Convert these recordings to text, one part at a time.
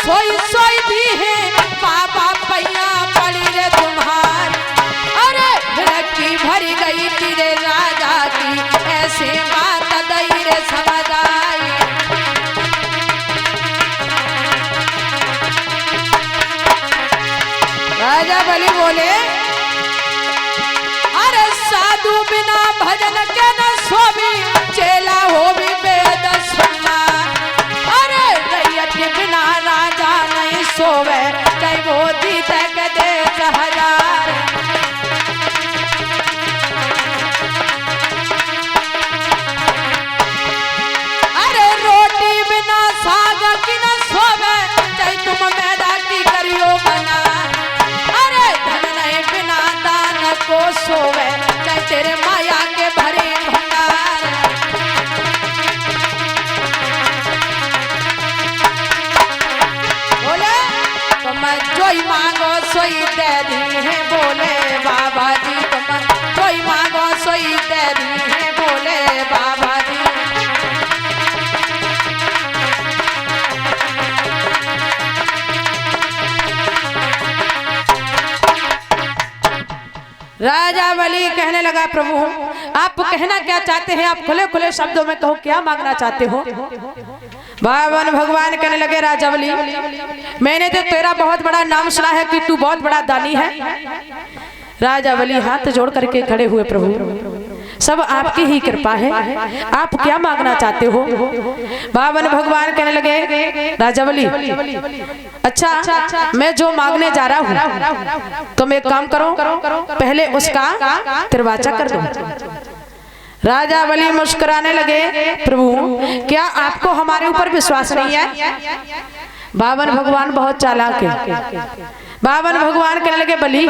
सोई सोई दी है बाबा पैया पड़ी रे तुम्हार। अरे भिड़की भरी गई तेरे राजा की ऐसे बात दई रे समझाई। राजा बलि बोले अरे साधु बिना भजन के न सोवी चेला हो भी वेद सुनना। अरे रैयत के बिना राजा नहीं सोवे चाहे वो जीत के दे हजार। अरे रोटी बिना साग की न सोवे चाहे तुम मैदा की करियो बना। अरे धन नहीं बिना दान को सोवे चाहे तेरे माया के भरे भंडार। बोले तुम जोई मांगो सोई दे दी है। बोले बाबा जी तुम जोई मांगो सोई दे दी है। बोले बाबा जी राजा बलि कहने लगा प्रभु आप कहना क्या चाहते हैं? आप खुले खुले शब्दों में कहो क्या मांगना चाहते हो? बावन भगवान कहने लगे राजा बलि मैंने तो तेरा बहुत बड़ा नाम सुना है कि तू बहुत बड़ा दानी है। राजा बलि हाथ जोड़ करके खड़े हुए प्रभु सब आपकी ही कृपा है, आप क्या मांगना चाहते हो? बावन भगवान कहने लगे राजा बलि अच्छा मैं जो मांगने जा रहा हूँ तुम एक काम करो पहले उसका तिरवाचा कर दो। राजा बलि मुस्कुराने लगे प्रभु क्या आपको हमारे ऊपर विश्वास नहीं है? बावन भगवान बहुत चालाक है। बावन भगवान कहने लगे बलि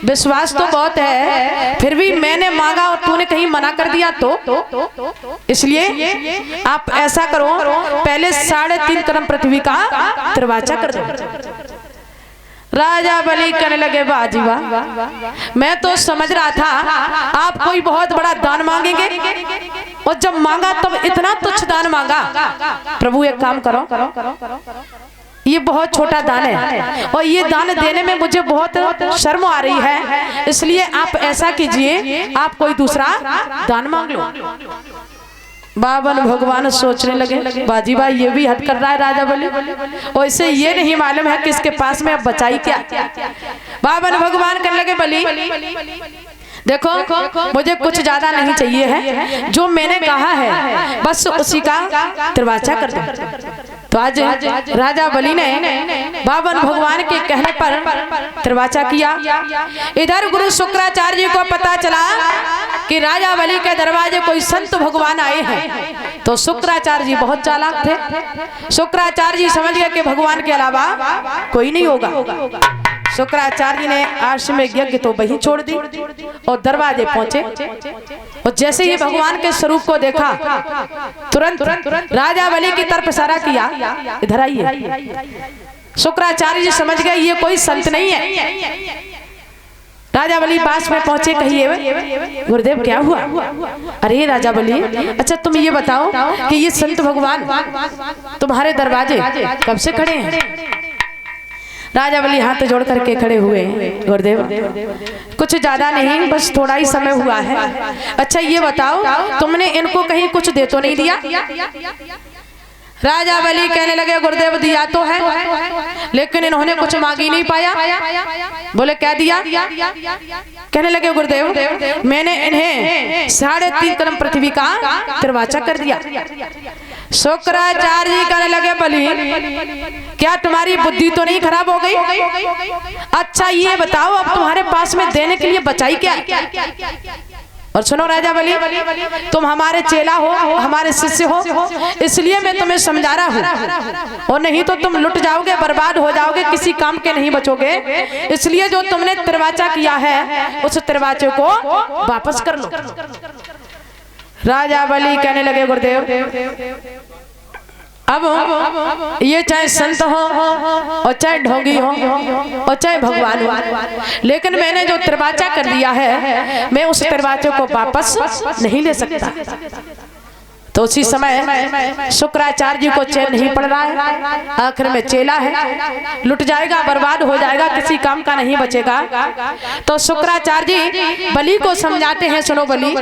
विश्वास तो बहुत है फिर भी मैंने मांगा और तूने कहीं मना कर दिया तो इसलिए आप ऐसा करो पहले 3.5 कदम पृथ्वी का तिरवाचा कर दो। राजा बलि कहने लगे बाजी वाह मैं तो समझ रहा था आप कोई बहुत बड़ा दान मांगेंगे और जब मांगा तब इतना तुच्छ दान मांगा। प्रभु एक काम करो ये बहुत छोटा दान है और ये दान देने में मुझे बहुत शर्म आ रही है इसलिए आप ऐसा कीजिए आप कोई दूसरा दान मांग लो। बावन भगवान सोचने लगे बाजी भाई ये भी हट कर रहा है राजा बलि और इसे ये नहीं मालूम है कि इसके पास में अब बचाई क्या। बावन भगवान कहने लगे बलि देखो मुझे कुछ ज्यादा नहीं चाहिए है जो मैंने कहा है बस उसी का तिरवाचा कर दो। तो आज राजा बलि ने बावन भगवान के कहने पर तिरवाचा किया। इधर गुरु शुक्राचार्य जी को पता चला कि राजा बलि के दरवाजे कोई संत भगवान आए हैं तो शुक्राचार्य जी बहुत चालाक थे। शुक्राचार्य जी समझ गए कि भगवान के अलावा कोई नहीं होगा। शुक्राचार्य ने आश्रम यज्ञ तो वहीं छोड़ दी और दरवाजे पहुंचे और जैसे ही भगवान के स्वरूप को देखा तुरंत राजा बलि की तरफ इशारा किया इधर आइए। शुक्राचार्य जी समझ गए ये कोई संत नहीं है। राजा बलि पास में पहुंचे कहिए गुरुदेव क्या हुआ? अरे राजा बलि अच्छा तुम ये बताओ कि ये संत भगवान तुम्हारे दरवाजे कब से खड़े हैं? राजा बलि हाथ जोड़ करके खड़े हुए गुरुदेव कुछ ज्यादा नहीं बस थोड़ा ही समय हुआ है। अच्छा ये बताओ तुमने इनको कहीं कुछ दे तो नहीं दिया? राजा बलि कहने लगे गुरुदेव दिया तो है लेकिन इन्होंने कुछ मांग ही नहीं पाया। बोले क्या दिया? कहने लगे गुरुदेव मैंने इन्हें 3.5 कदम पृथ्वी का तिरवाचा कर दिया। शुक्राचार्य जी कहने लगे बलि क्या तुम्हारी बुद्धि तो नहीं खराब हो गई? अच्छा ये बताओ अब तुम्हारे पास में देने के लिए बचाई क्या? और सुनो राजा बलि तुम हमारे चेला हो हमारे शिष्य हो इसलिए मैं तुम्हें समझा रहा हूँ और नहीं तो तुम लुट जाओगे बर्बाद हो जाओगे किसी काम के नहीं बचोगे। इसलिए जो तुमने तिरवाचा किया है उस तिरवाचे को वापस कर लो। राजा बलि कहने लगे गुरुदेव अब ये चाहे संत हो और चाहे ढोंगी हो और चाहे भगवान हो लेकिन मैंने जो तिरवाचा कर दिया है मैं उस तिरवाचे को वापस नहीं ले सकता। तो उसी समय शुक्राचार्य जी को चैन नहीं पड़ रहा है। आखिर में चेला है, लुट जाएगा, बर्बाद हो जाएगा, किसी काम का नहीं बचेगा। तो शुक्राचार्य जी बलि को समझाते हैं, सुनो बलि,